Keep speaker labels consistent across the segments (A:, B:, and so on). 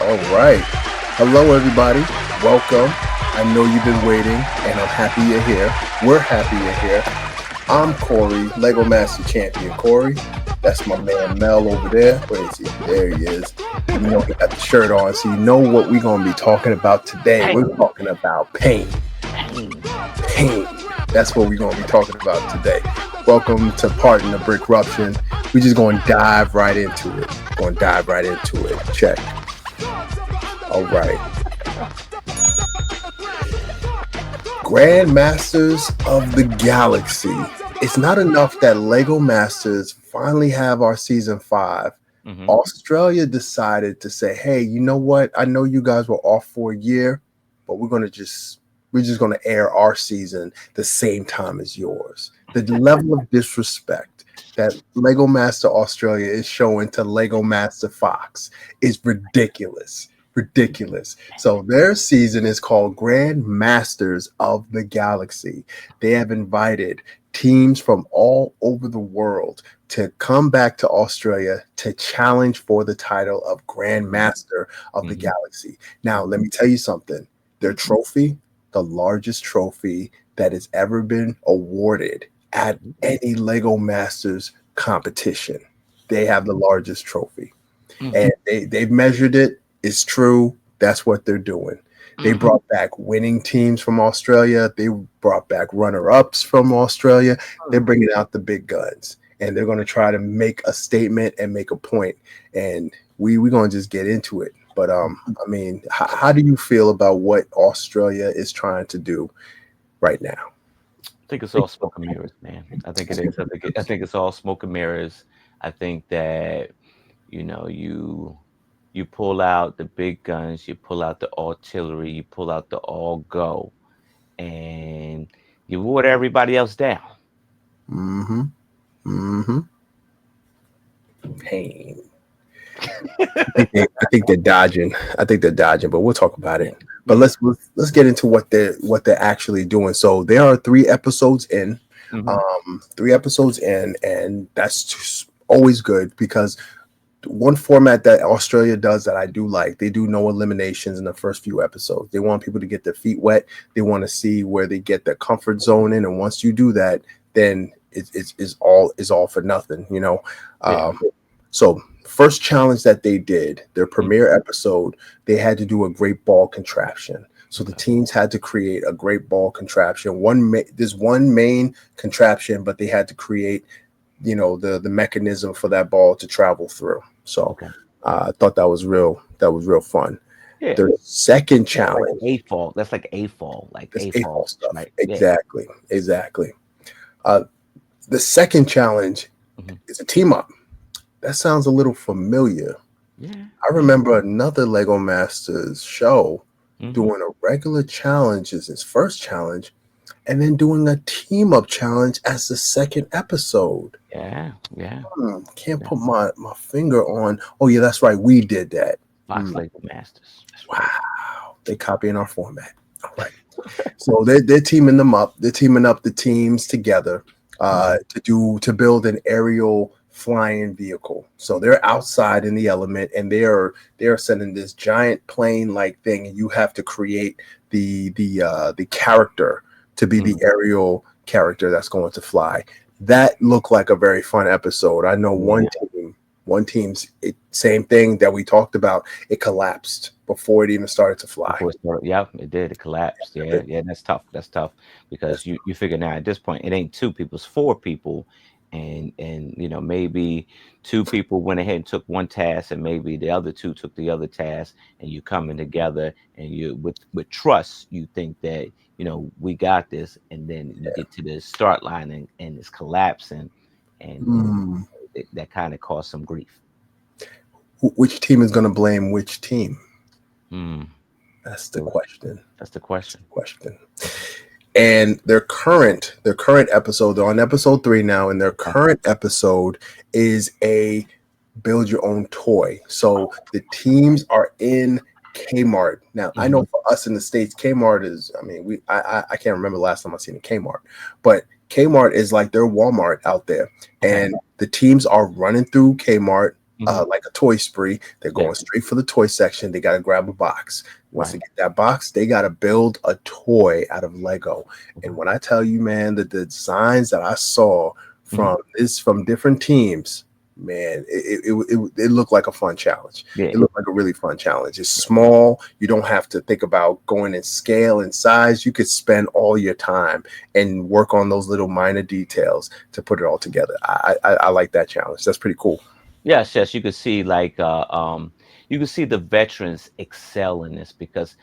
A: All right. Hello, everybody. Welcome. I know you've been waiting, and I'm happy you're here. We're happy you're here. I'm Corey, Lego Master Champion Corey. That's my man Mel over there. Where is he? There he is. You know, he got the shirt on, so you know what we're going to be talking about today.
B: Pain.
A: We're talking about pain. Pain. That's what we're going to be talking about today. Welcome to Pardon the BRICKRUPTIon. We're just going to dive right into it. Check. All right. Grandmasters of the Galaxy. It's not enough that Lego Masters finally have our season 5.
B: Mhm.
A: Australia decided to say, hey, you know what? I know you guys were off for a year, but we're just going to air our season the same time as yours. The level of disrespect that Lego Master Australia is showing to Lego Master Fox is ridiculous. So their season is called Grand Masters of the Galaxy. They have invited teams from all over the world to come back to Australia to challenge for the title of Grand Master of the Galaxy. Now, let me tell you something. Their trophy, the largest trophy that has ever been awarded at any Lego Masters competition. They have the largest trophy. And they've measured it. It's true. That's what they're doing. They brought back winning teams from Australia. They brought back runner-ups from Australia. They're bringing out the big guns, and they're going to try to make a statement and make a point. And we're going to just get into it. But I mean, how do you feel about what Australia is trying to do right now?
B: I think it's all smoke and mirrors, man. I think it is. I think it's all smoke and mirrors. I think that you pull out the big guns, you pull out the artillery, you pull out the all go, and you water everybody else down.
A: Pain. I think they're dodging. But we'll talk about it. But let's get into what they're actually doing. So there are 3 episodes in, and that's always good because one format that Australia does that I do like, they do no eliminations in the first few episodes. They want people to get their feet wet. They want to see where they get their comfort zone in, and once you do that, then it's all for nothing, you know. So first challenge that they did, their premiere episode, they had to do a great ball contraption. So the teams had to create a great ball contraption. There's one main contraption, but they had to create, you know, the mechanism for that ball to travel through. So I thought that was real fun.
B: Yeah.
A: Their second challenge,
B: That's like a fall,
A: that's
B: A-fall
A: stuff.
B: right?
A: Exactly. The second challenge is a team up. That sounds a little familiar.
B: Yeah.
A: I remember another Lego Masters show doing a regular challenge as his first challenge, and then doing a team up challenge as the second episode.
B: Yeah.
A: Can't put my finger on. Oh yeah, that's right. We did that.
B: Fox Lego Masters. That's right.
A: Wow, they copying our format. All right. So they're teaming them up. They're teaming up the teams together to build an aerial flying vehicle. So they're outside in the element, and they're sending this giant plane like thing, and you have to create the character to be the aerial character that's going to fly. That looked like a very fun episode. I know one team's same thing that we talked about. It collapsed before it even started to fly.
B: Yeah, it did. It collapsed. Yeah. That's tough because you figure now at this point it ain't 2 people, it's 4 people, and maybe 2 people went ahead and took one task, and maybe the other 2 took the other task, and you coming together, and you with trust, you think that we got this, and then you get to the start line and it's collapsing, and that kind of caused some grief.
A: Which team is going to blame which team? That's the question. And their current episode, they're on episode 3 now, and their current episode is a build your own toy. So the teams are in Kmart. Now, I know for us in the States, Kmart is, I can't remember the last time I've seen a Kmart, but Kmart is like their Walmart out there. And the teams are running through Kmart.
B: Hmm.
A: like a toy spree. They're
B: Yeah.
A: going straight for the toy section. They got to grab a box. Once
B: Right.
A: they get that box, they got to build a toy out of Lego. And
B: Hmm.
A: when I tell you, man, that the designs that I saw
B: Hmm.
A: from different teams, man, it looked like a fun challenge.
B: Yeah.
A: It looked like a really fun challenge. It's small. You don't have to think about going in scale and size. You could spend all your time and work on those little minor details to put it all together. I like that challenge. That's pretty cool.
B: Yes, yes, you could see like you could see the veterans excel in this because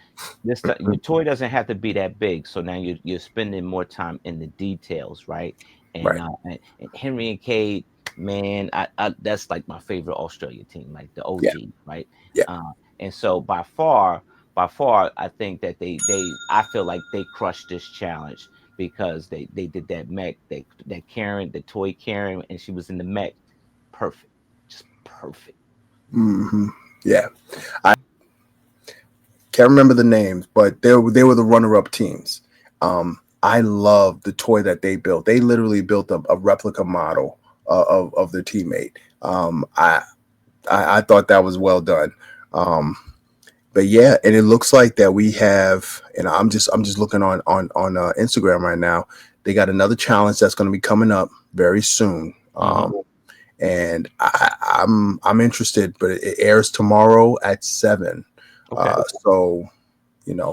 B: this your toy doesn't have to be that big. So now you're spending more time in the details, right?
A: Right.
B: And Henry and Cade, man, I that's like my favorite Australia team, like the
A: Yeah.
B: OG, right?
A: Yeah.
B: Uh, and so by far, I think that I feel like they crushed this challenge because they did that mech, that Karen, the toy Karen, and she was in the mech, perfect, just perfect.
A: Yeah. I can't remember the names, but they were the runner up teams. I love the toy that they built. They literally built a replica model of their teammate. I thought that was well done. Um, but yeah, and it looks like that we have, and I'm just looking on Instagram right now. They got another challenge that's going to be coming up very soon.
B: Hmm.
A: And I'm interested, but it airs tomorrow at 7.
B: Okay.
A: So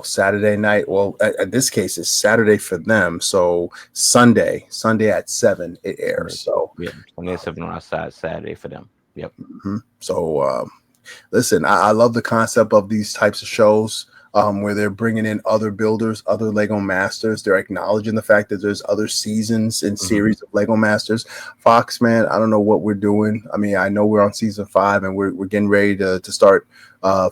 A: Saturday night. Well, at this case, it's Saturday for them. So Sunday at 7 it
B: Yeah,
A: airs. So
B: yeah. 27 on our side Saturday for them. Yep.
A: mhm. So listen, I love the concept of these types of shows. Where they're bringing in other builders, other Lego masters. They're acknowledging the fact that there's other seasons and
B: Hmm.
A: series of Lego masters. Fox, man, I don't know what we're doing. I mean, I know we're on season 5 and we're getting ready to start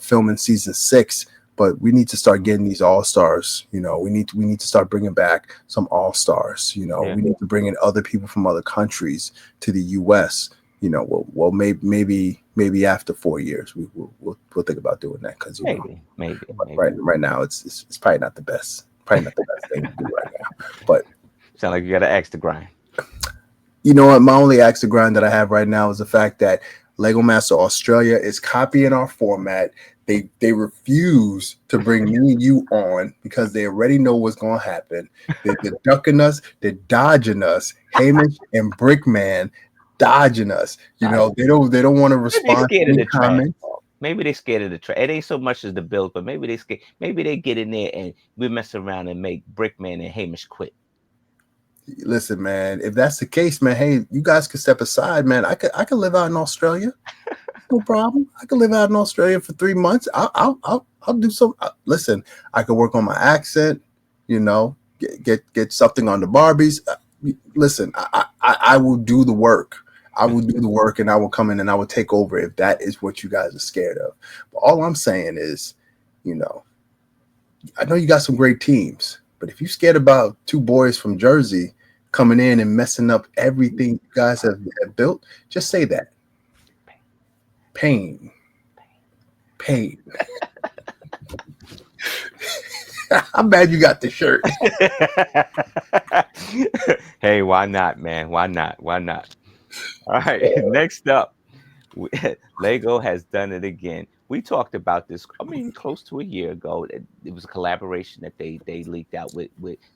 A: filming season 6, but we need to start getting these all stars. We need to start bringing back some all stars.
B: Yeah.
A: We need to bring in other people from other countries to the U.S. Maybe after 4 years, we'll think about doing that because
B: Maybe.
A: right now it's probably not the best, thing to do right now. But
B: Sound like you got to axe to grind.
A: you know what? My only axe to grind that I have right now is the fact that Lego Master Australia is copying our format. They refuse to bring me and you on because they already know what's going to happen. They're ducking us. They're dodging us. Hamish and Brickman dodging us.
B: Nice.
A: They don't want to
B: Maybe they
A: respond
B: scared
A: to
B: of
A: any
B: the trash
A: comments.
B: talk. Maybe they scared of the trash. It ain't so much as the build, but maybe they scared. Maybe they get in there and we mess around and make Brickman and Hamish quit.
A: Listen, man, if that's the case, man, hey, you guys could step aside, man. I could live out in Australia. No problem. I could live out in Australia for 3 months. I'll do some. Listen, I could work on my accent. Get something on the Barbies. Listen, I will do the work. I will do the work, and I will come in and I will take over if that is what you guys are scared of. But all I'm saying is, you know, I know you got some great teams, but if you're scared about two boys from Jersey coming in and messing up everything you guys have built, just say that. Pain, pain. I'm mad you got the shirt.
B: Hey, why not, man? Why not? Why not? All right. Next up, we- Lego has done it again. We talked about this. I mean, close to a year ago. It was a collaboration that they leaked out with.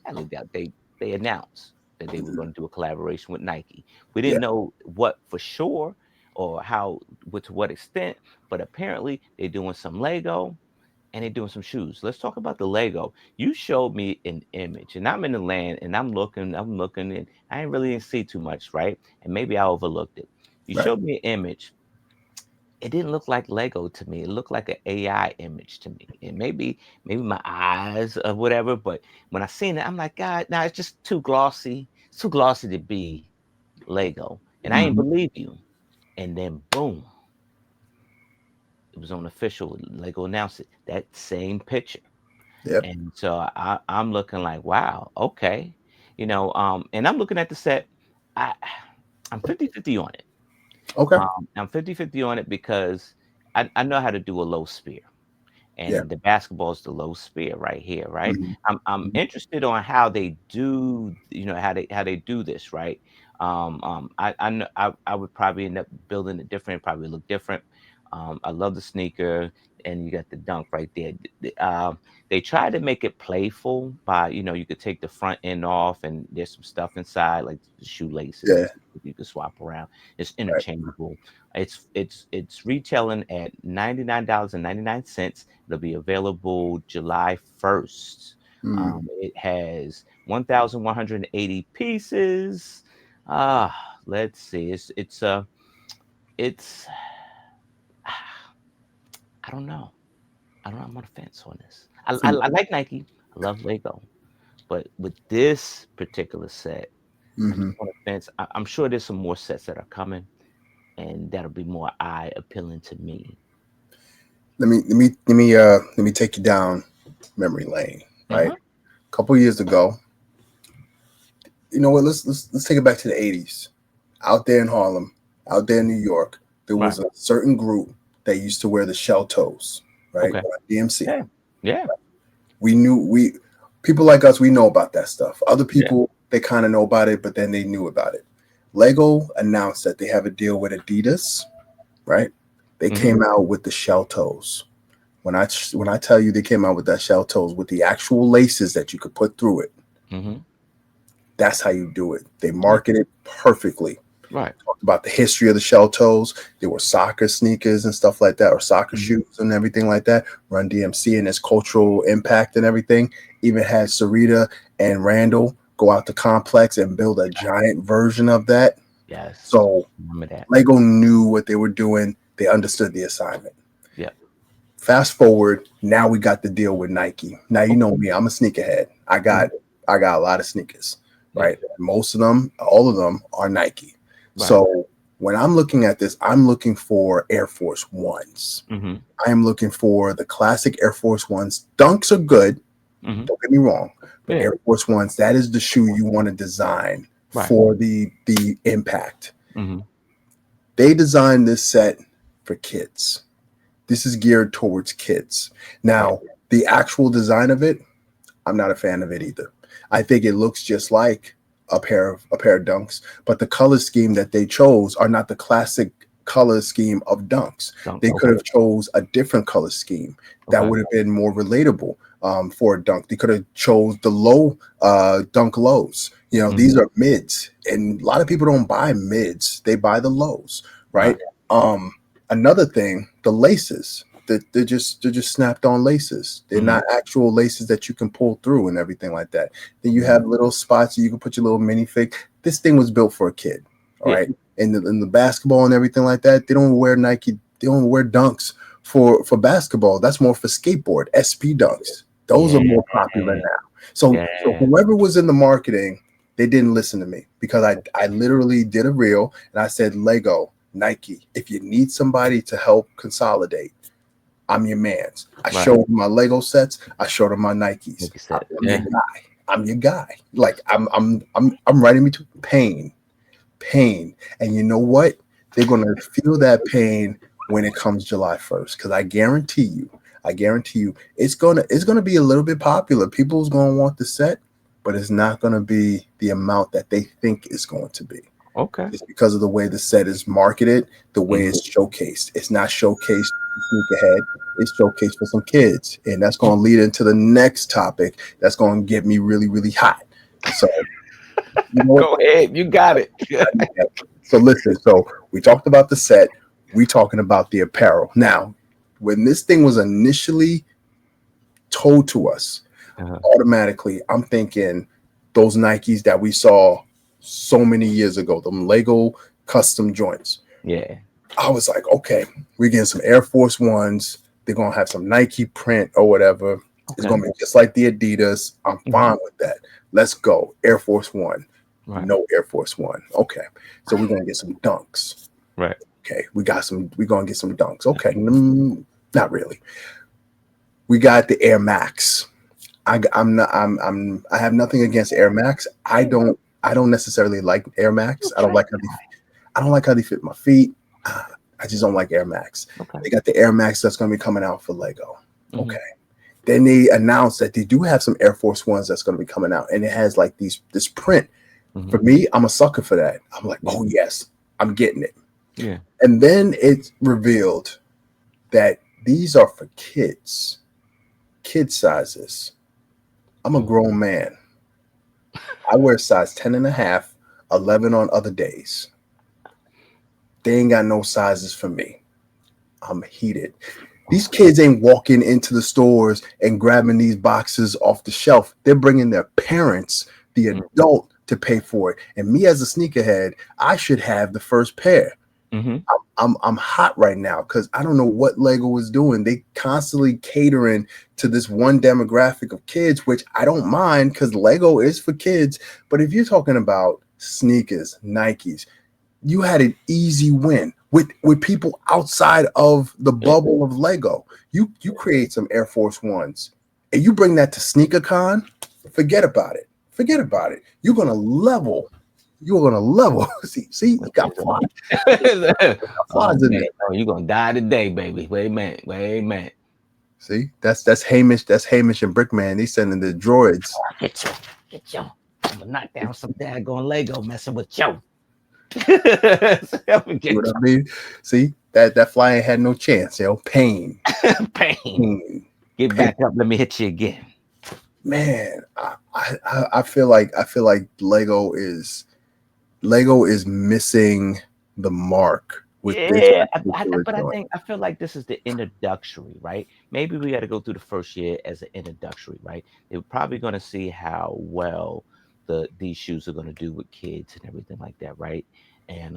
B: Not leaked out. They announced that they were going to do a collaboration with Nike. We
A: Yeah,
B: didn't know what for sure or how, to what extent, but apparently they're doing some Lego and they're doing some shoes. Let's talk about the Lego. You showed me an image, and I'm in the land, and I'm looking, and I ain't really didn't see too much, right? And maybe I overlooked it. You
A: right.
B: showed me an image. It didn't look like Lego to me. It looked like an AI image to me. And maybe my eyes or whatever. But when I seen it, I'm like, God, nah, it's just too glossy. It's too glossy to be Lego. And I ain't
A: Mhm.
B: believe you. And then boom, it was on official. Lego announced it. That same picture.
A: Yep.
B: And so I'm looking like, wow, okay. And I'm looking at the set. I I'm 50-50 on it.
A: Okay.
B: I'm 50-50 on it because I know how to do a low spear.
A: Yeah.
B: and the basketball is the low spear right here, right?
A: Mhm.
B: I'm
A: Mhm.
B: interested on how they do, how they do this, right? I know I would probably end up building it different, probably look different. I love the sneaker, and you got the dunk right there. They try to make it playful by, you could take the front end off, and there's some stuff inside, like the shoelaces and
A: Yeah.
B: stuff that you can swap around. It's
A: Right.
B: interchangeable. It's retailing at $99.99. It'll be available July 1st.
A: Mm.
B: It has 1,180 pieces. Ah, let's see. It's I don't know. I don't know. I'm on the fence on this. I like Nike. I love Lego, but with this particular set, I'm
A: Mhm.
B: just on the fence. I'm sure there's some more sets that are coming, and that'll be more eye appealing to me.
A: Let me take you down memory lane. Right.
B: Uh-huh.
A: A couple years ago, you know what? Let's take it back to the '80s. Out there in Harlem, out there in New York, there
B: Right.
A: was a certain group that used to wear the shell toes. Right.
B: Okay.
A: DMC.
B: Yeah. Yeah.
A: We knew we people like us. We know about that stuff. Other
B: Yeah.
A: people they kind of know about it, but then they knew about it. Lego announced that they have a deal with Adidas. Right. They
B: Hmm.
A: came out with the shell toes. When I tell you they came out with that shell toes with the actual laces that you could put through it,
B: Hmm.
A: that's how you do it. They
B: Yeah.
A: market it perfectly.
B: Right.
A: Talked about the history of the shell toes. There were soccer sneakers and stuff like that, or soccer
B: Hmm.
A: shoes and everything like that. Run DMC and its cultural impact and everything. Even had Sarita and Randall go out to Complex and build a giant version of that.
B: Yes.
A: So
B: Remember that.
A: Lego knew what they were doing. They understood the assignment.
B: Yeah.
A: Fast forward, now we got the deal with Nike. Now you know
B: Okay.
A: me, I'm a sneakerhead. I
B: Mhm.
A: got I got a lot of sneakers,
B: Yeah.
A: right? Most of them, all of them are Nike.
B: Right.
A: So when I'm looking at this, I'm looking for Air Force Ones.
B: Hmm.
A: I am looking for the classic Air Force Ones. Dunks are good,
B: Hmm.
A: don't get me wrong, but
B: Yeah.
A: Air Force Ones, that is the shoe you want to design
B: Right.
A: for the impact.
B: Hmm.
A: They designed this set for kids. This is geared towards kids.
B: Yeah.
A: Now, the actual design of it, I'm not a fan of it either. I think it looks just like a pair of dunks, but the color scheme that they chose are not the classic color scheme of dunks.
B: Dunks.
A: They could
B: Okay.
A: have chose a different color scheme that
B: Okay.
A: would have been more relatable for a dunk. They could have chose the low dunk lows. These
B: Hmm.
A: are mids, and a lot of people don't buy mids; they buy the lows, right?
B: Right.
A: Um, Another thing, the laces. They're just snapped on laces. They're
B: Hmm.
A: not actual laces that you can pull through and everything like that. Then you
B: Hmm.
A: have little spots you can put your little minifig. This thing was built for a kid. All
B: Yeah.
A: right. In the basketball and everything like that, they don't wear Nike, they don't wear dunks for basketball. That's more for skateboard, SP dunks. Those are
B: Yeah.
A: more popular now. So
B: Yeah.
A: whoever was in the marketing, they didn't listen to me because I literally did a reel and I said, Lego, Nike, if you need somebody to help consolidate, I'm your man's. I
B: Right.
A: showed him my Lego sets. I showed him my Nikes.
B: Like you
A: I'm
B: said.
A: your
B: Yeah.
A: guy. I'm your guy. Like I'm writing me to pain. And you know what? They're gonna feel that pain when it comes July 1st. Because I guarantee you, it's gonna be a little bit popular. People's gonna want the set, but it's not gonna be the amount that they think it's going to be.
B: Okay.
A: It's because of the way the set is marketed, the way
B: Hmm.
A: it's showcased. It's not showcased for sneakerhead. It's showcased for some kids, and that's going to lead into the next topic. That's going to get me really, really hot. So you know what?
B: Go ahead. You got it.
A: So listen. So we talked about the set. We talking about the apparel. Now, when this thing was initially told to us,
B: Uh-huh.
A: automatically I'm thinking those Nikes that we saw so many years ago, them Lego custom joints.
B: Yeah.
A: I was like, okay, we're getting some Air Force Ones. They're gonna have some Nike print or whatever. It's
B: Okay.
A: gonna be just like the Adidas. I'm
B: Hmm.
A: fine with that. Let's go. Air Force One.
B: Right.
A: No Air Force One. Okay. So we're gonna get some dunks.
B: Right.
A: Okay. We're gonna get some dunks. Okay. Not really. We got the Air Max. I'm not I have nothing against Air Max. I don't necessarily like Air Max. I don't
B: Okay.
A: like how they fit my feet. I just don't like Air Max.
B: Okay.
A: They got the Air Max that's going to be coming out for Lego.
B: Hmm.
A: Okay. Then they announced that they do have some Air Force Ones that's going to be coming out, and it has like this print. For
B: Hmm.
A: me, I'm a sucker for that. I'm like,
B: Yeah.
A: oh yes, I'm getting it.
B: Yeah.
A: And then it's revealed that these are for kids, kid sizes. I'm a
B: Oh.
A: grown man. I wear size 10 and a half, 11 on other days. They ain't got no sizes for me. I'm heated. These kids ain't walking into the stores and grabbing these boxes off the shelf. They're bringing their parents, the
B: Mm-hmm.
A: adult, to pay for it. And me as a sneakerhead, I should have the first pair.
B: Hmm.
A: I'm hot right now because I don't know what Lego is doing. They constantly catering to this one demographic of kids, which I don't mind because Lego is for kids. But if you're talking about sneakers, Nikes, you had an easy win with people outside of the
B: Yeah.
A: bubble of Lego. You create some Air Force Ones and you bring that to SneakerCon, forget about it. Forget about it. You're gonna level. You're gonna level. See, you got flies. Got
B: Oh
A: flies in
B: man,
A: there.
B: oh, you gonna die today, baby. Wait a minute. Wait a minute.
A: See, that's Hamish. That's Hamish and Brickman. They sending the droids.
B: Get you. Get you. I'm gonna knock down some daggone Lego messing with you.
A: You know
B: Get
A: what I mean? See, that fly ain't had no chance. Pain,
B: you. Pain.
A: pain,
B: Get
A: pain.
B: back up. Let me hit you again.
A: Man, I feel like Lego is missing the mark with this
B: Yeah,
A: particular
B: but
A: joint.
B: I feel like this is the introductory, right? Maybe we got to go through the first year as an introductory, right? They're probably going to see how well these shoes are going to do with kids and everything like that, right? And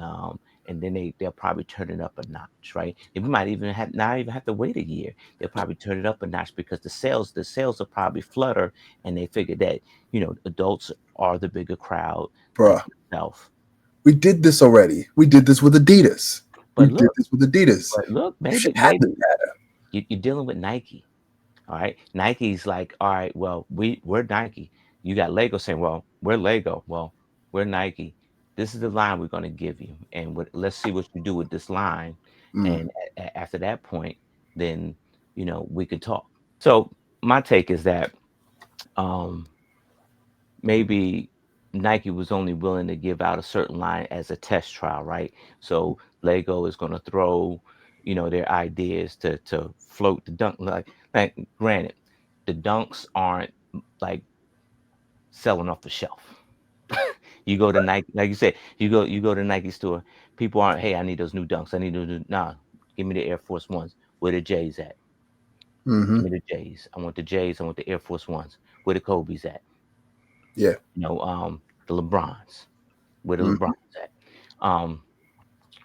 B: then they'll probably turn it up a notch, right? And we might even have not even have to wait a year. They'll probably turn it up a notch because the sales will probably flutter, and they figure that adults are the bigger crowd, like
A: Bruh,
B: yourself.
A: we did this already. We did this with Adidas. We
B: But
A: did
B: look,
A: this with Adidas. You should have the
B: maybe
A: data.
B: you're dealing with Nike. All right. Nike's like, all right, well, we're Nike. You got Lego saying, well, we're Lego. Well, we're Nike. This is the line we're going to give you. And let's see what you do with this line.
A: Mm,
B: And after that point, then, we could talk. So my take is that um, maybe Nike was only willing to give out a certain line as a test trial, right? So Lego is going to throw, their ideas to float the dunk. Like granted, the dunks aren't like selling off the shelf. You go to Nike, like you said, you go to Nike store. People aren't, hey, I need those new dunks. I need those new, nah, give me the Air Force Ones. Where the J's at?
A: hmm
B: Give me the J's. I want the J's. I want the Air Force Ones. Where the Kobe's at?
A: Yeah.
B: The LeBrons. Where the
A: hmm
B: LeBrons at? Um,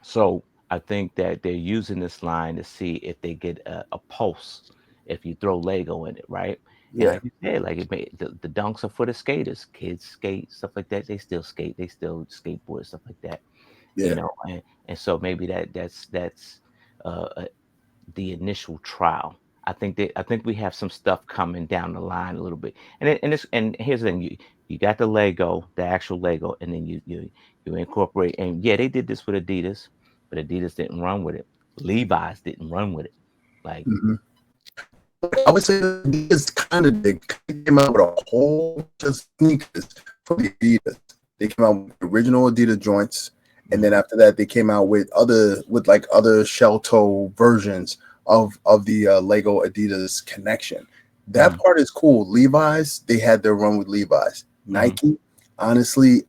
B: so I think that they're using this line to see if they get a pulse if you throw Lego in it, right? And
A: Yeah.
B: like you said, like the dunks are for the skaters. Kids skate, stuff like that. They still skate. They still skateboard, stuff like that.
A: Yeah.
B: And so maybe that's uh, the initial trial. I think we have some stuff coming down the line a little bit. And here's the thing: you got the Lego, the actual Lego, and then you incorporate. And yeah, they did this with Adidas, but Adidas didn't run with it. Levi's didn't run with it. Like,
A: hmm I would say that Adidas kind of did. They came out with a whole bunch of sneakers for the Adidas. They came out with the original Adidas joints, and
B: mhm,
A: then after that, they came out with other shell toe versions of the Lego Adidas connection. That
B: mhm,
A: part is cool. Levi's, they had their run with Levi's.
B: mhm,
A: Nike, honestly,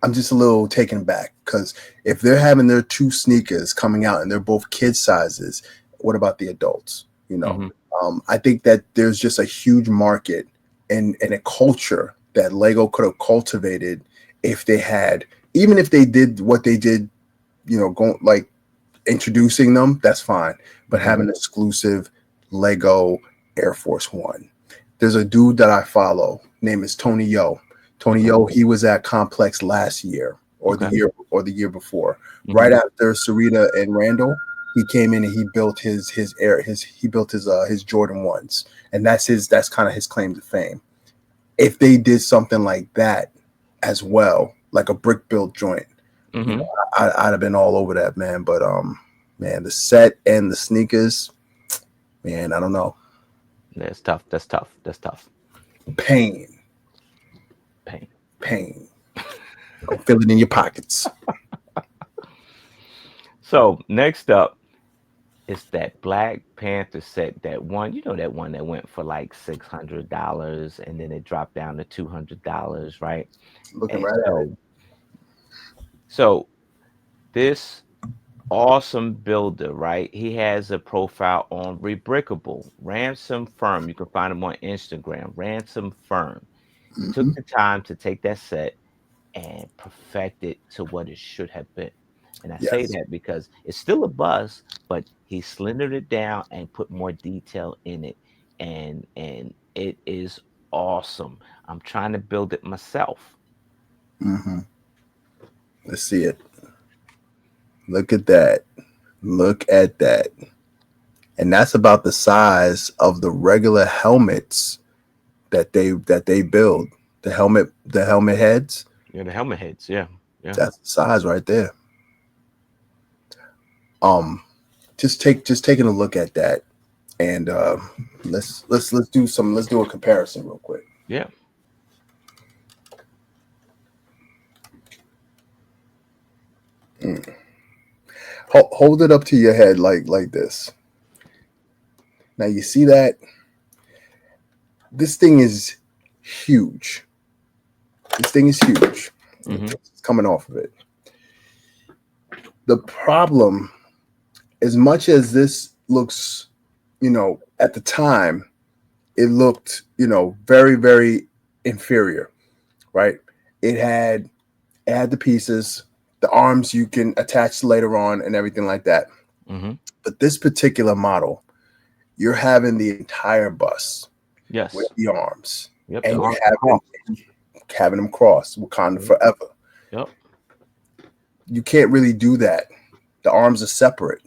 A: I'm just a little taken back because if they're having their two sneakers coming out and they're both kid sizes, what about the adults?
B: mhm,
A: I think that there's just a huge market and a culture that Lego could have cultivated if they had, even if they did what they did, going like introducing them, that's fine. But
B: mhm,
A: having exclusive Lego Air Force One. There's a dude that I follow, name is Tony Yo. Tony
B: okay,
A: Yo, he was at Complex last year
B: okay,
A: or the year before. Right
B: mhm,
A: after Sarita and Randall, he came in and he built his Jordan ones. And that's kind of his claim to fame. If they did something like that as well, like a brick built joint, you know,
B: mhm.
A: I'd have been all over that, man. But man, the set and the sneakers, man, I don't know.
B: That's tough. That's tough. That's tough.
A: Pain,
B: Pain.
A: pain. Go feel it in your pockets.
B: So next up, it's that Black Panther set, that one, that one that went for like $600 and then it dropped down to $200, right?
A: Looking
B: And
A: right at it.
B: so this awesome builder, right? He has a profile on Rebrickable, Ransom Firm. You can find him on Instagram, Ransom Firm. He took
A: Hmm.
B: the time to take that set and perfect it to what it should have been. And I say
A: Yes.
B: that because it's still a bus, but he slendered it down and put more detail in it. And it is awesome. I'm trying to build it myself.
A: Hmm. Let's see it. Look at that. Look at that. And that's about the size of the regular helmets that they build. The helmet heads.
B: Yeah, the helmet heads. Yeah. Yeah.
A: That's the size right there. Um, just taking a look at that, and let's do a comparison real quick.
B: Yeah.
A: Mm. Hold it up to your head like this. Now you see that this thing is huge. This thing is huge.
B: Hmm.
A: It's coming off of it. The problem, as much as this looks, at the time, it looked, very, very inferior, right? It had it had the pieces, the arms you can attach later on, and everything like that.
B: Hmm.
A: But this particular model, you're having the entire bus with
B: Yes.
A: the arms,
B: Yep. The
A: and
B: arms
A: you're
B: are crossed.
A: having them cross Wakanda
B: Yep.
A: forever.
B: Yep.
A: You can't really do that. The arms are separate;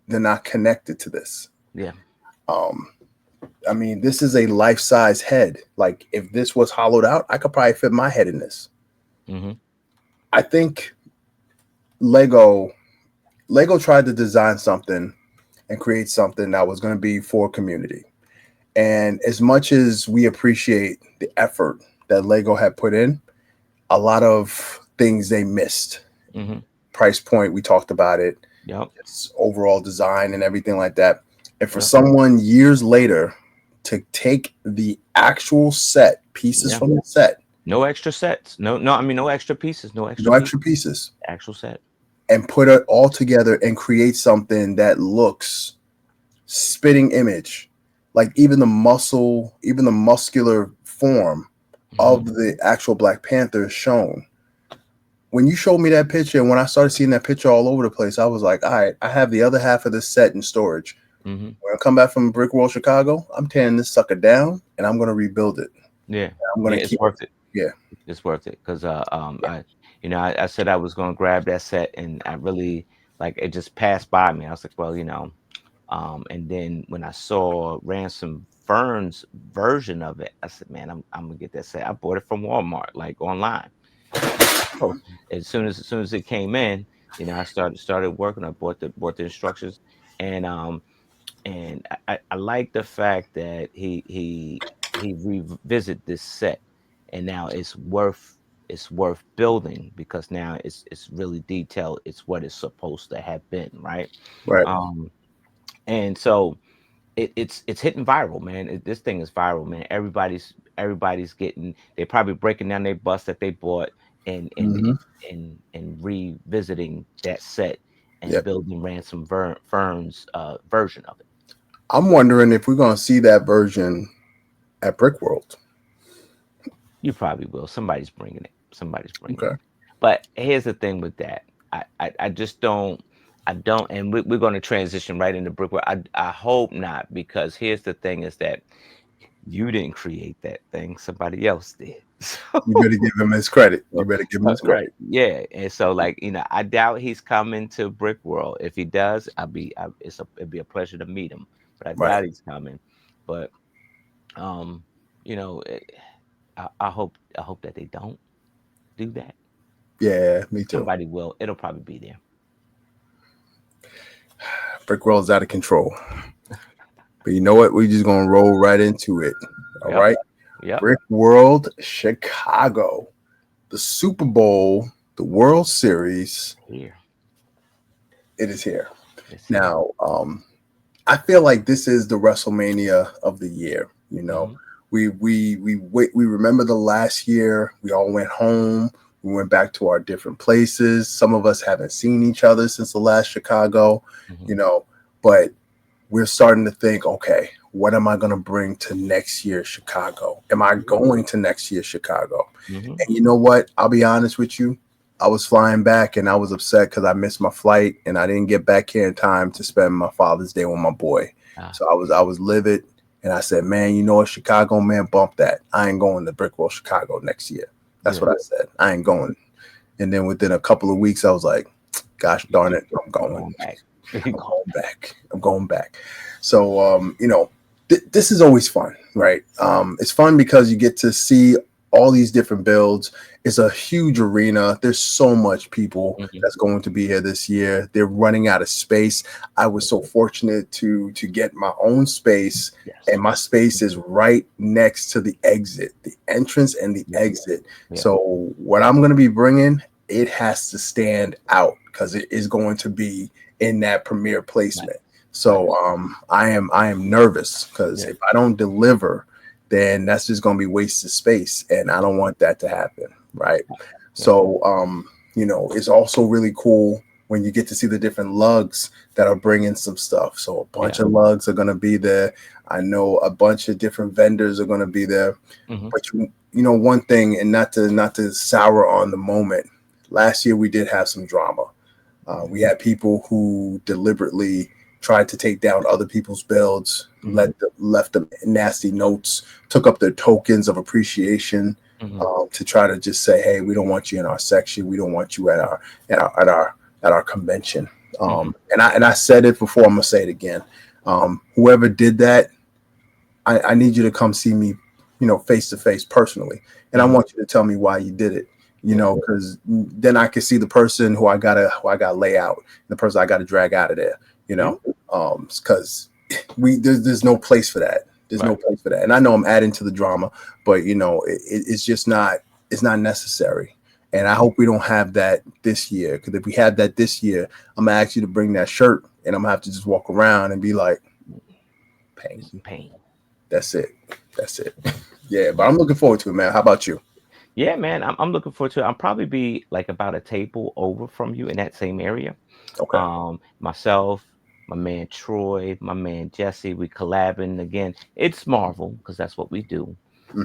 A: they're not connected to this.
B: Yeah.
A: Um, I mean, this is a life size head. Like, if this was hollowed out, I could probably fit my head in this.
B: Hmm.
A: I think Lego Lego tried to design something and create something that was going to be for community. And as much as we appreciate the effort that Lego had put in, a lot of things they missed.
B: Hmm.
A: Price point, we talked about it,
B: Yep.
A: its overall design and everything like that. And for
B: Yep.
A: someone years later to take the actual set, pieces
B: Yeah.
A: from the set,
B: No extra sets. No, no, I mean no extra pieces. No extra
A: no
B: pieces.
A: extra pieces,
B: Actual set.
A: and put it all together and create something that looks spitting image, like even the muscular form
B: Hmm.
A: of the actual Black Panther is shown. When you showed me that picture, and when I started seeing that picture all over the place, I was like, all right, I have the other half of this set in storage.
B: Hmm.
A: When I come back from Brick World Chicago, I'm tearing this sucker down and I'm gonna rebuild it.
B: Yeah.
A: I'm gonna
B: Yeah. It's
A: keep
B: worth it.
A: it. Yeah.
B: It's worth it because I said I was going to grab that set, and I really, like, it just passed by me. I was like, well, and then when I saw Ransom Fern's version of it, I said, man, I'm gonna get that set. I bought it from Walmart, like online. So as soon as it came in, I started working. I bought the instructions, and I like the fact that he revisit this set, and now it's worth building because now it's really detailed. It's what it's supposed to have been, right?
A: Right.
B: Um, and so it's hitting viral, man. This thing is viral, man. Everybody's getting. They're probably breaking down their bus that they bought and and
A: Hmm.
B: and revisiting that set and
A: Yep.
B: building Ransom Fern's version of it.
A: I'm wondering if we're gonna see that version at Brick World.
B: You probably will. Somebody's bringing it. Somebody's bringing
A: Okay.
B: it. But here's the thing with that. I just don't. I don't. And we're going to transition right into brickwork. I hope not, because here's the thing: is that you didn't create that thing. Somebody else did.
A: You better give him his credit. You
B: So,
A: better give him his credit.
B: right. Yeah. And so, like, I doubt he's coming to Brick World. If he does, it'd be a pleasure to meet him. But I
A: Right.
B: doubt he's coming. But um, you know, I hope that they don't do that.
A: Yeah, me too.
B: Somebody will. It'll probably be there.
A: Brick World's out of control. But you know what? We're just gonna roll right into it. All
B: Yep.
A: right.
B: Yep.
A: Brick World Chicago, the Super Bowl, the World Series.
B: Here.
A: It is here.
B: It's here.
A: Now, I feel like this is the WrestleMania of the year.
B: Hmm.
A: We remember the last year. We all went home. We went back to our different places. Some of us haven't seen each other since the last Chicago,
B: Hmm.
A: you know, but we're starting to think, okay, what am I going to bring to next year's Chicago? Am I going to next year's Chicago?
B: Hmm.
A: And you know what? I'll be honest with you. I was flying back and I was upset because I missed my flight and I didn't get back here in time to spend my Father's Day with my boy.
B: Ah,
A: So I was livid and I said, man, you know what, Chicago, man, bump that. I ain't going to Brick Wall Chicago next year. That's
B: yeah.
A: what I said. I ain't going. And then within a couple of weeks, I was like, gosh darn it, I'm
B: You
A: going.
B: going back?
A: I'm going back. I'm going back. So, this is always fun, right? It's fun because you get to see all these different builds. It's a huge arena. There's so much people
B: Hmm.
A: that's going to be here this year. They're running out of space. I was so fortunate to get my own space,
B: Yes.
A: and my space is right next to the exit, the entrance and the
B: Yeah.
A: exit.
B: Yeah.
A: So what I'm going to be bringing, it has to stand out because it is going to be in that premier
B: Right.
A: placement.
B: Right.
A: So I am nervous because
B: Yeah.
A: if I don't deliver, then that's just going to be wasted space, and I don't want that to happen, right?
B: Yeah.
A: So it's also really cool when you get to see the different lugs that are bringing some stuff. So a
B: Yeah.
A: bunch of lugs are going to be there. I know a bunch of different vendors are going to be there.
B: Hmm.
A: But you know one thing, and not to sour on the moment. Last year we did have some drama. We had people who deliberately tried to take down other people's builds,
B: Hmm.
A: left them nasty notes, took up their tokens of appreciation
B: Hmm.
A: to try to just say, "Hey, we don't want you in our section. We don't want you at our convention."
B: Hmm.
A: And I said it before. I'm gonna say it again. Whoever did that, I need you to come see me, face to face personally, and I
B: Hmm.
A: want you to tell me why you did it.
B: Yeah.
A: Because then I can see the person who I gotta lay out, the person I gotta drag out of there.
B: Yeah.
A: Because there's no place for that. There's no
B: Right.
A: place for that, and I know I'm adding to the drama, but it's just not. It's not necessary. And I hope we don't have that this year. Because if we have that this year, I'm gonna ask you to bring that shirt, and I'm gonna have to just walk around and be like,
B: It's
A: "Pain."
B: some pain.
A: That's it. That's it. Yeah, but I'm looking forward to it, man. How about you?
B: Yeah, man. I'm looking forward to it. I'll probably be like about a table over from you in that same area.
A: Okay.
B: Myself, my man Troy, my man Jesse, we collabing again. It's Marvel because that's what we do.
A: Hmm.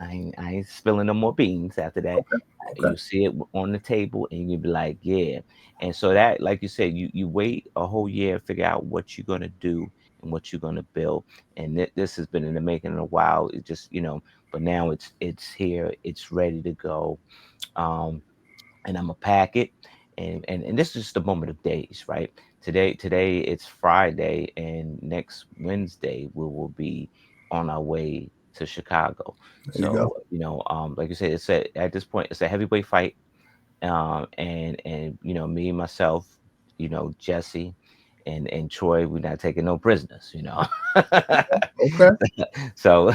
B: I ain't spilling no more beans after that.
A: Okay.
B: You
A: Okay.
B: see it on the table and you be like, yeah. And so that, like you said, you wait a whole year to figure out what you're gonna do and what you're gonna build. And this has been in the making in a while. It just, but now it's here, it's ready to go. Um, and I'm gonna pack it. And this is just a moment of days, right? Today it's Friday, and next Wednesday we will be on our way to Chicago.
A: There you go.
B: So like you said, at this point it's a heavyweight fight. And me and myself, Jesse and Troy, we're not taking no prisoners.
A: Okay.
B: So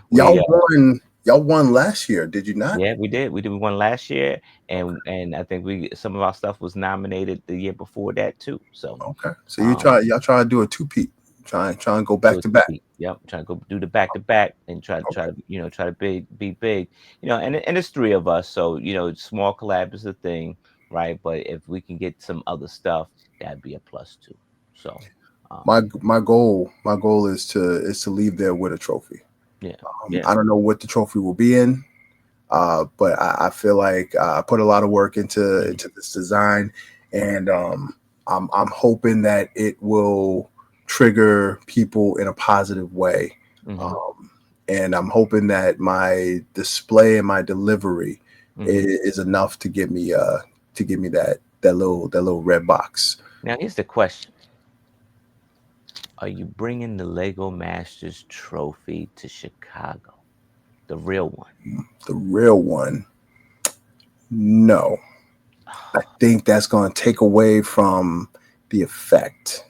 B: we
A: Y'all won. Y'all won last year, did you not?
B: yeah, we did. We one last year, and I think we some of our stuff was nominated the year before that too. So
A: Okay. So
B: um,
A: y'all try to do a two-peat. Try and go
B: do
A: back
B: a
A: to back.
B: two-peat. Yep, trying to go do the back to back and try
A: Okay.
B: to try to be big. And it's three of us, so small collab is a thing, right? But if we can get some other stuff, that'd be a plus too. So um,
A: My goal is to leave there with a trophy.
B: yeah, yeah.
A: I don't know what the trophy will be in. But I feel like I put a lot of work into
B: Hmm.
A: into this design, and I'm hoping that it will trigger people in a positive way,
B: Hmm.
A: um, and I'm hoping that my display and my delivery
B: Hmm.
A: is enough to give me that little red box.
B: Now here's the question: are you bringing the Lego Masters trophy to Chicago, the real one?
A: The real one, no. I think that's going to take away from the effect.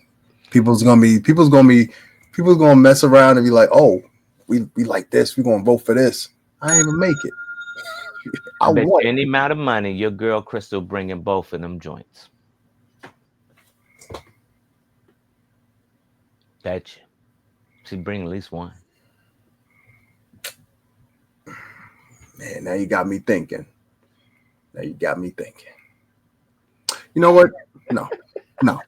A: People's gonna be People gonna mess around and be like, "Oh, we like this. We gonna vote for this." I ain't even make it.
B: I
A: I
B: bet
A: want
B: you
A: it.
B: any amount of money your girl Crystal bringing both of them joints. Bet you. She bring at least one.
A: Man, now you got me thinking. Now you got me thinking. You know what? No, no.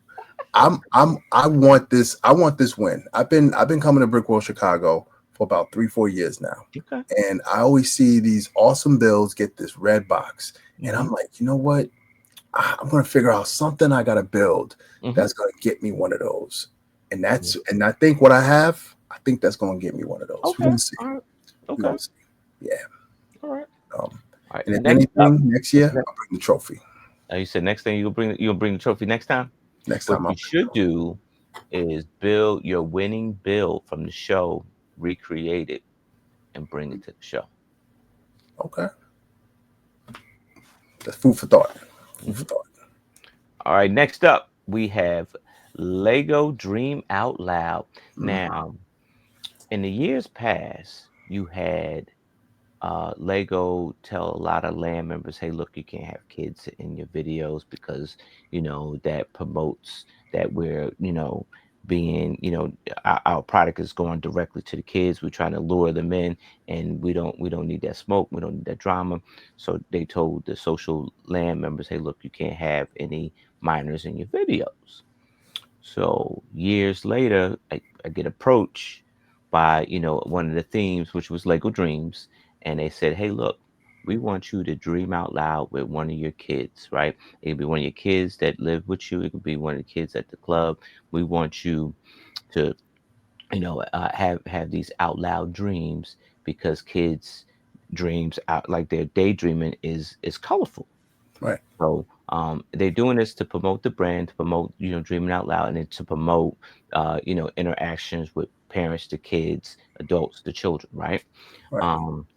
A: I want this. I want this win. I've been coming to Brickworld Chicago for about 3-4 years now,
B: Okay.
A: and I always see these awesome builds get this red box, and
B: Mm-hmm.
A: I'm like, you know what? I'm gonna figure out something I gotta build
B: Mm-hmm.
A: that's gonna get me one of those, and I think what I have, I think that's gonna get me one of those. We're
B: Okay.
A: gonna see.
B: All right.
A: We're
B: Okay.
A: gonna see. Yeah.
B: All right.
A: Um,
B: All right.
A: and if
B: Next up.
A: anything, next year I'll bring the trophy.
B: You said next thing you'll bring the trophy next time.
A: Next
B: What
A: time
B: you
A: I'll
B: should do is build your winning build from the show, recreate it, and bring it to the show.
A: okay. That's food for thought. Food
B: Hmm.
A: for thought.
B: All right, next up we have Lego Dream Out Loud.
A: Mm,
B: Now, in the years past, you had Lego tell a lot of land members, hey, look, you can't have kids in your videos because, that promotes that we're, being, our product is going directly to the kids. We're trying to lure them in, and we don't need that smoke. We don't need that drama. So they told the social land members, hey, look, you can't have any minors in your videos. So years later, I get approached by, one of the themes, which was Lego Dreams, and they said, "Hey, look, we want you to dream out loud with one of your kids, right? It could be one of your kids that live with you. It could be one of the kids at the club. We want you to, have these out loud dreams because kids' dreams out like their daydreaming is colorful."
A: right.
B: So they're doing this to promote the brand, to promote, dreaming out loud, and then to promote, interactions with parents to kids, adults to children, right?
A: Right.
B: Um,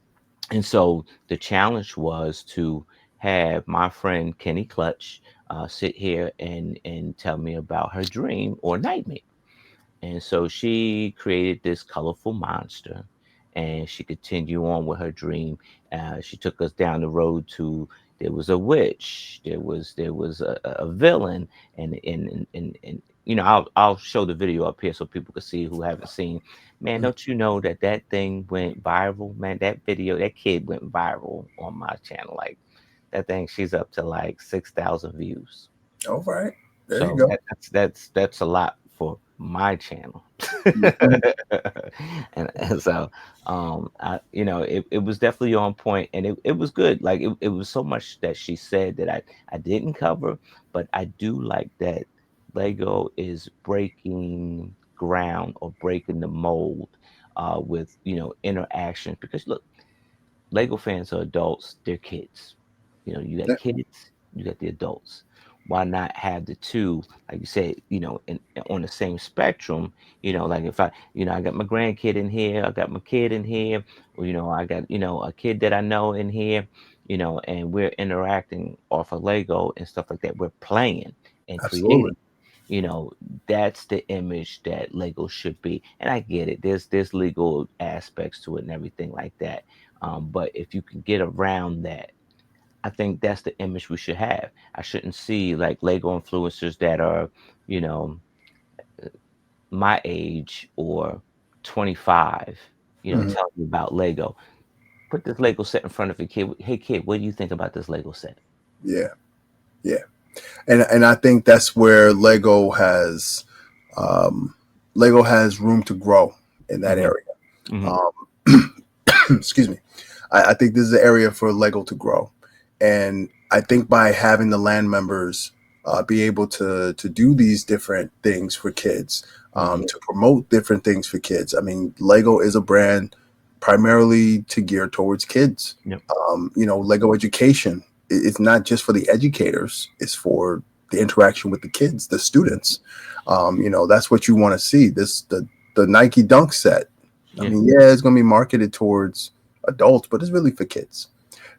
B: and so the challenge was to have my friend Kenny Clutch sit here and tell me about her dream or nightmare. And so she created this colorful monster, and she continued on with her dream. She took us down the road to there was a witch, there was a villain, and I'll show the video up here so people can see who haven't seen. Man,
A: Mm,
B: don't you know that thing went viral? Man, that kid went viral on my channel. Like that thing, she's up to like 6,000 views.
A: all right. There you
B: So
A: go.
B: that's a lot for my channel.
A: Mhm.
B: And so it was definitely on point, and it was good. Like it was so much that she said that I didn't cover, but I do like that Lego is breaking ground or breaking the mold with interactions, because look, Lego fans are adults, they're kids. You got
A: Yeah,
B: kids, you got the adults. Why not have the two, like you said, on the same spectrum? Like if I got my grandkid in here, I got my kid in here, or I got, a kid that I know in here, and we're interacting off of Lego and stuff like that. We're playing and
A: absolutely.
B: creating. You know, that's the image that Lego should be. And I get it. There's legal aspects to it and everything like that. But if you can get around that, I think that's the image we should have. I shouldn't see like Lego influencers that are, you know, my age or 25,
A: Mhm.
B: telling you about Lego. Put this Lego set in front of a kid. Hey kid, what do you think about this Lego set?
A: Yeah, yeah, and I think that's where um, Lego has room to grow in that
B: Hmm.
A: area.
B: Hmm.
A: Um, excuse me. I think this is an area for Lego to grow, and I think by having the land members be able to do these different things for kids,
B: Hmm.
A: to promote different things for kids. I mean, Lego is a brand primarily to gear towards kids.
B: Yep.
A: Lego education. It's not just for the educators; it's for the interaction with the kids, the students. That's what you want to see. The Nike Dunk set. I
B: Yeah.
A: mean, yeah, it's going to be marketed towards adults, but it's really for kids.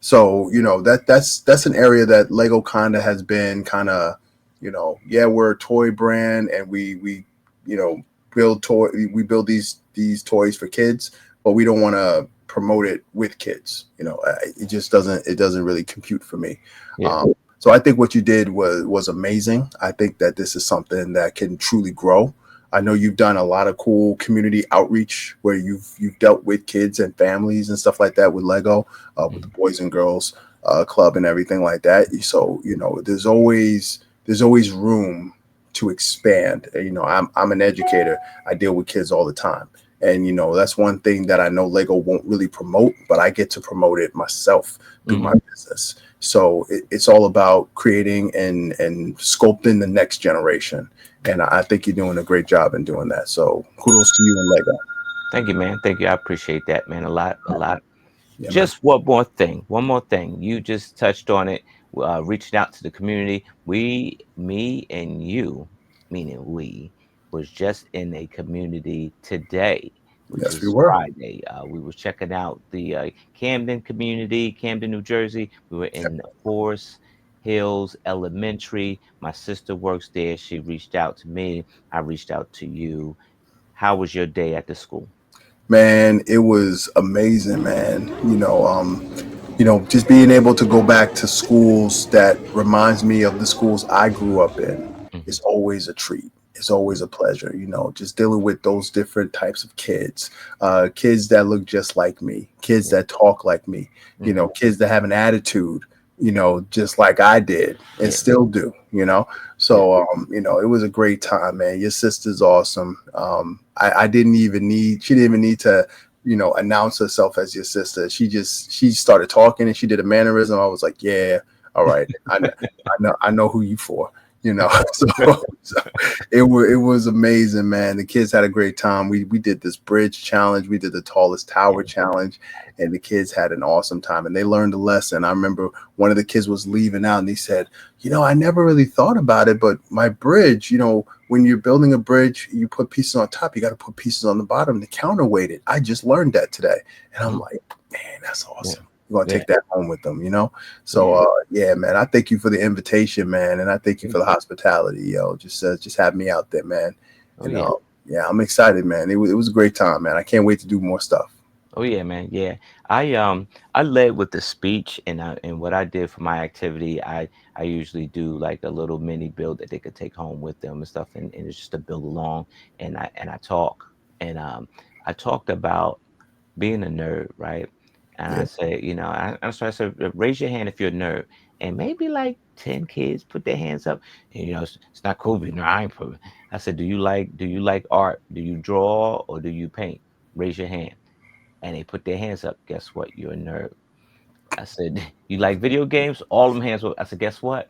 A: So that's an area that Lego kind of has been kind of, yeah, we're a toy brand and we we build these toys for kids, but we don't want to promote it with kids. It just doesn't really compute for me.
B: Yeah.
A: So I think what you did was amazing. I think that this is something that can truly grow. I know you've done a lot of cool community outreach where you've dealt with kids and families and stuff like that with Lego, with the
B: Mhm.
A: Boys and Girls Club and everything like that. So there's always room to expand. I'm an educator. I deal with kids all the time, and that's one thing that I know Lego won't really promote, but I get to promote it myself through my
B: Mhm.
A: business. So it's all about creating and sculpting the next generation. And I think you're doing a great job in doing that. So kudos to you and Lego.
B: Thank you, man. Thank you. I appreciate that, man. A lot, a lot.
A: Yeah, man.
B: Just one more thing. One more thing. You just touched on it. Reaching out to the community. Me, and you, meaning we, was just in a community today, which
A: Yes, we
B: is
A: were.
B: Friday. We were checking out the Camden community, Camden, New Jersey. We were in Forest Hills Elementary. My sister works there. She reached out to me. I reached out to you. How was your day at the school?
A: Man, it was amazing, man. Just being able to go back to schools that reminds me of the schools I grew up in
B: Hmm.
A: is always a treat. It's always a pleasure, just dealing with those different types of kids, kids that look just like me, kids
B: Yeah.
A: that talk like me,
B: Hmm.
A: kids that have an attitude, just like I did and
B: Yeah.
A: still do.
B: Yeah.
A: So, it was a great time, man. Your sister's awesome. I didn't even need, she didn't even need to, announce herself as your sister. She started talking and she did a mannerism. I was like, yeah, all right. I know who you for, so, so it was amazing, man. The kids had a great time. We did this bridge challenge. We did the tallest tower challenge, and the kids had an awesome time and they learned a lesson. I remember one of the kids was leaving out and he said, I never really thought about it, but my bridge, when you're building a bridge, you put pieces on top, you got to put pieces on the bottom to counterweight it. I just learned that today. And I'm
B: Mhm.
A: like, man, that's
B: Yeah.
A: awesome. We're going to
B: Yeah.
A: take that home with them. So,
B: Yeah.
A: yeah, man, I thank you for the invitation, man. And I thank you
B: Yeah.
A: for the hospitality, just have me out there, man.
B: Oh
A: And,
B: yeah.
A: yeah, I'm excited, man. It was a great time, man. I can't wait to do more stuff.
B: Oh yeah, man. Yeah. I led with the speech and what I did for my activity, I usually do like a little mini build that they could take home with them and stuff and it's just a build along and I talk and I talked about being a nerd, right? And I
A: Yeah.
B: said, so I said, raise your hand if you're a nerd. And maybe like 10 kids put their hands up. And, it's not COVID. No, I ain't put. I said, do you like art? Do you draw or do you paint? Raise your hand. And they put their hands up. Guess what? You're a nerd. I said, you like video games? All them hands were. I said, guess what?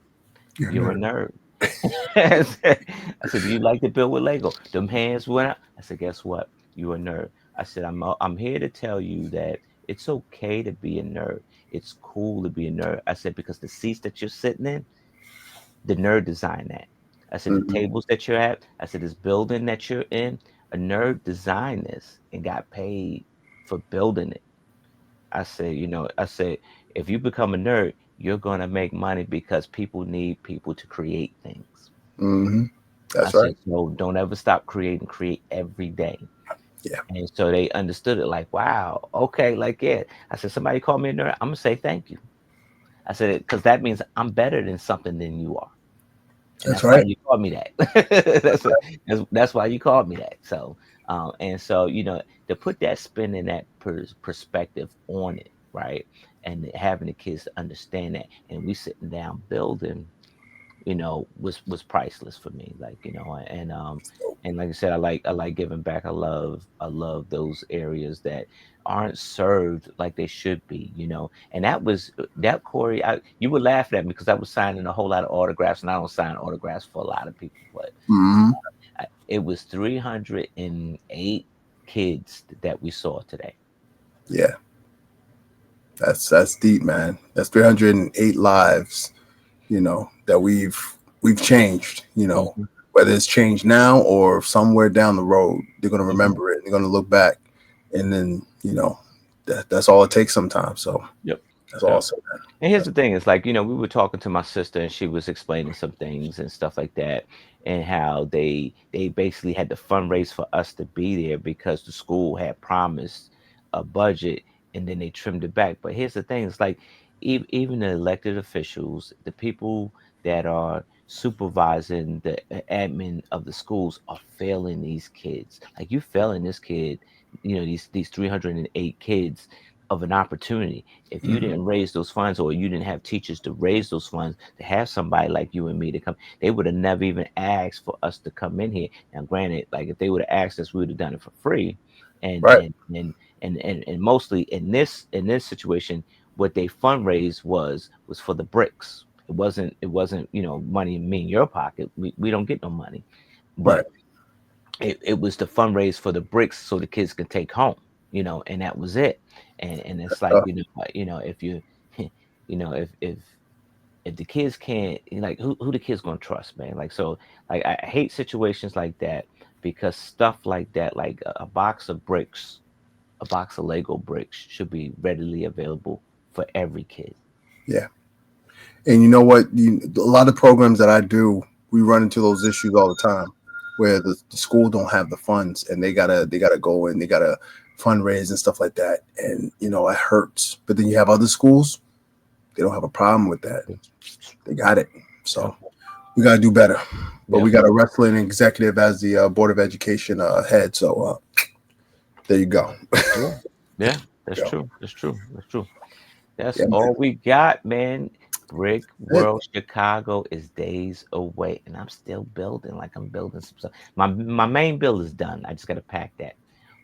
A: You're a
B: You're a
A: nerd.
B: nerd. I said, do you like to build with Lego? Them hands went up. I said, guess what? You're a nerd. I said, I'm here to tell you that it's okay to be a nerd. It's cool to be a nerd. I said, because the seats that you're sitting in, the nerd designed that. I said, the
A: Mhm.
B: tables that you're at, I said, this building that you're in, a nerd designed this and got paid for building it. I said, if you become a nerd, you're gonna make money because people need people to create things.
A: Mhm.
B: I
A: That's right.
B: said, so don't ever stop creating, create every day.
A: Yeah.
B: And so they understood it like, wow, okay, like, yeah. I said, somebody call me a nerd, I'm gonna say thank you. I said, because that means I'm better than something than you are. And
A: That's
B: that's why
A: right.
B: you called me that. That's why you called me that. So, and so to put that spin and that perspective on it, right, and having the kids to understand that, and we sitting down building, was priceless for me. Like, and like I said, I like giving back. I love those areas that aren't served like they should be, And that Corey, you were laughing at me because I was signing a whole lot of autographs, and I don't sign autographs for a lot of people, but
A: Mhm.
B: it was 308 kids that we saw today.
A: Yeah. That's deep, man. That's 308 lives, that we've changed,
B: Mhm.
A: whether it's changed now or somewhere down the road, they're gonna
B: Mhm.
A: remember it. They're gonna look back, and then that's all it takes sometimes. So
B: Yep.
A: that's
B: Yep.
A: awesome,
B: And
A: man.
B: here's the thing, it's like, we were talking to my sister and she was explaining some things and stuff like that. and how they basically had to fundraise for us to be there because the school had promised a budget, and then they trimmed it back. But here's the thing: it's like even the elected officials, the people that are supervising the admin of the schools are failing these kids. Like you failing this kid, these 308 kids of an opportunity. If you
A: Mhm.
B: didn't raise those funds, or you didn't have teachers to raise those funds to have somebody like you and me to come, they would have never even asked for us to come in here. Now, granted, like if they would have asked us, we would have done it for free. And
A: Right,
B: and and and mostly in this situation, what they fundraised was for the bricks. It wasn't money in me in your pocket. We don't get no money,
A: right.
B: but it was to fundraise for the bricks so the kids can take home, and that was it. And it's like,
A: Uh,
B: if you if the kids can't, like, who the kids gonna trust, man? Like, so, like, I hate situations like that, because stuff like that, like a box of bricks, a box of Lego bricks should be readily available for every kid.
A: yeah. And you know what? A lot of programs that I do, we run into those issues all the time, where the school don't have the funds, and they gotta go and they gotta fundraise and stuff like that, and it hurts. But then you have other schools, they don't have a problem with that. They got it. So
B: Okay.
A: we gotta do better. But
B: Yep.
A: we got a wrestling executive as the board of education head. So there you go.
B: Yeah. Yeah. That's
A: Go.
B: true. That's true. That's true. That's
A: Yeah, man.
B: all we got, man. Brick
A: That's it.
B: World Chicago is days away, and I'm still building. Like, I'm building some stuff. My main build is done. I just got to pack that,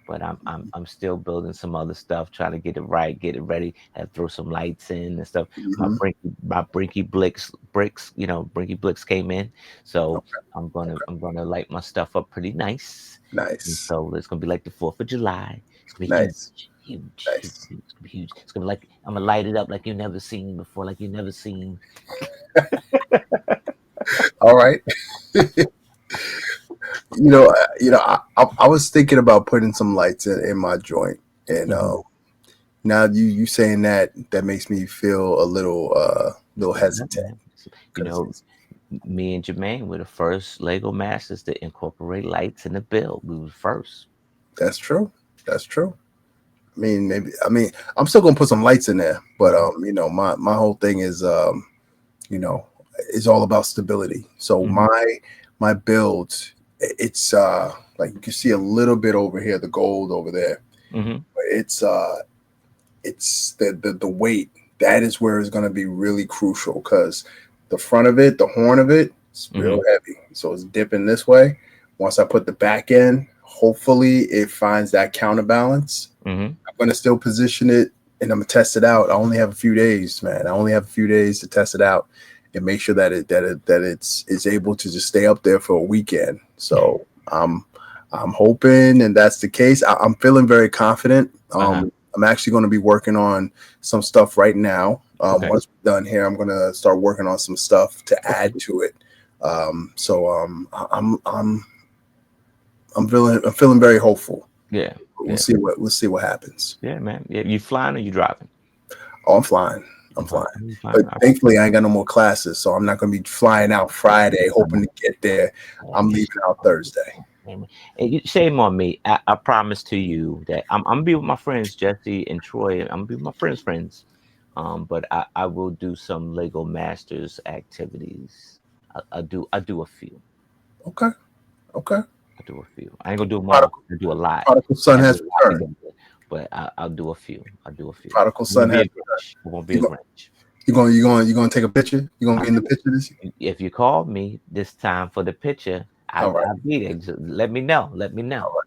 B: but I'm still building some other stuff, trying to get it right, get it ready, and throw some lights in and stuff. My
A: Hmm.
B: Brinky bricks, Brinky Blicks came in, so I'm gonna light my stuff up pretty nice. And
A: Nice,
B: so it's gonna be like the 4th of July. It's gonna be huge,
A: nice,
B: huge, huge,
A: nice.
B: huge. It's gonna be huge. It's gonna be like, I'm gonna light it up like you never seen before, like you never seen.
A: All right. I was thinking about putting some lights in my joint, and
B: Hmm.
A: now you saying that makes me feel a little
B: Yeah,
A: hesitant
B: man. You
A: because
B: know, me and Jermaine were the first Lego masters to incorporate lights in the build. We were first.
A: that's true. That's true. I mean, maybe. I mean, I'm still gonna put some lights in there, but
B: Mhm.
A: my whole thing is you know, is all about stability. So
B: Mhm.
A: my build, it's like you can see a little bit over here, the gold over there.
B: Mhm.
A: But it's the weight that is where it's going to be really crucial because the front of it, the horn of it, it's real
B: Mhm.
A: heavy, so it's dipping this way. Once I put the back in, hopefully it finds that counterbalance.
B: Mhm.
A: I'm going to still position it and I'm going to test it out. I only have a few days, man. I only have a few days to test it out and make sure that it's able to just stay up there for a weekend. So I'm hoping, and that's the case. I'm feeling very confident.
B: Uh-huh.
A: I'm actually going to be working on some stuff right now.
B: Okay.
A: Once we're done here, I'm going to start working on some stuff to
B: Okay.
A: add to it. I'm feeling very hopeful.
B: Yeah.
A: We'll
B: Yeah.
A: see what happens.
B: Yeah, man. Yeah. You flying or you driving?
A: Oh, I'm flying. I'm
B: I'm flying.
A: flying.
B: I'm
A: But
B: flying. All right.
A: thankfully, I ain't got no more classes, so I'm not going to be flying out Friday hoping to get there. I'm leaving out Thursday.
B: Amen. And shame on me. I promise to you that I'm gonna be with my friends Jesse and Troy. I'm gonna be with my friends. But I will do some Lego Masters activities. I do a few.
A: Okay. Okay.
B: I do a few. I ain't gonna do them all.
A: Prodigal,
B: I do a lot.
A: prodigal
B: I
A: son
B: gotta do
A: has
B: a lot
A: returned.
B: together. But I'll do a few. I'll do a few.
A: Prodigal
B: I won't
A: son
B: be
A: has
B: a
A: returned.
B: Grinch. I won't be
A: You
B: a
A: go,
B: Grinch.
A: you gonna take a picture? You gonna
B: I
A: be in the picture this year?
B: If you call me this time for the picture,
A: All right.
B: I'll be there. Just let me know. Let me know.
A: All right.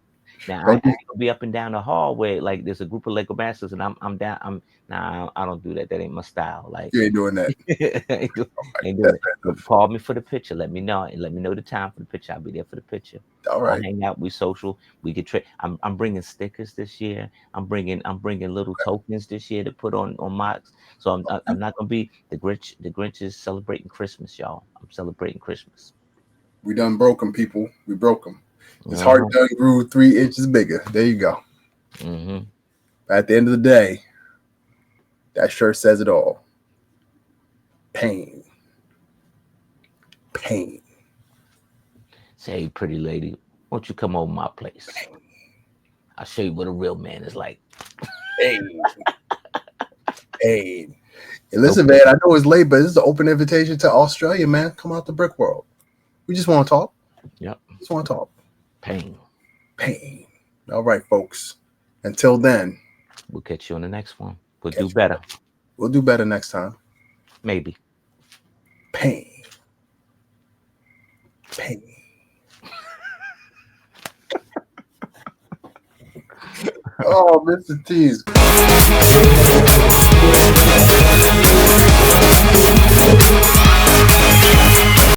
B: Now I
A: Don't do
B: ain't gonna be up and down the hall where, like, there's a group of Lego masters and I'm down. Nah, I don't do that. That ain't my style. Like,
A: you ain't doing that.
B: ain't, do, ain't doing
A: That's
B: it.
A: fair
B: But
A: enough.
B: call me for the picture. Let me know and let me know the time for the picture. I'll be there for the picture.
A: All
B: I'll
A: right.
B: hang out. We social. We get trade. I'm bringing stickers this year. I'm bringing little tokens this year to put on mocks. So I'm not gonna be the Grinch. The Grinch is celebrating Christmas, y'all. I'm celebrating Christmas.
A: We done broke them, people. We broke them. His heart
B: Uh-huh.
A: done grew 3 inches bigger. There you go.
B: Mm-hmm.
A: At the end of the day, that shirt says it all. Pain. Pain.
B: Say, hey, pretty lady, won't you come over my place? I'll show you what a real man is like.
A: Hey, hey. Listen, man, I know it's late, but this is an open invitation to Australia, man. Come out to Brick World. We just want to talk.
B: Yep.
A: Just want to talk.
B: Pain.
A: All right, folks. Until then,
B: we'll catch you on the next one. We'll do better.
A: We'll do better next time.
B: Maybe.
A: Pain. Oh, Mr. T's.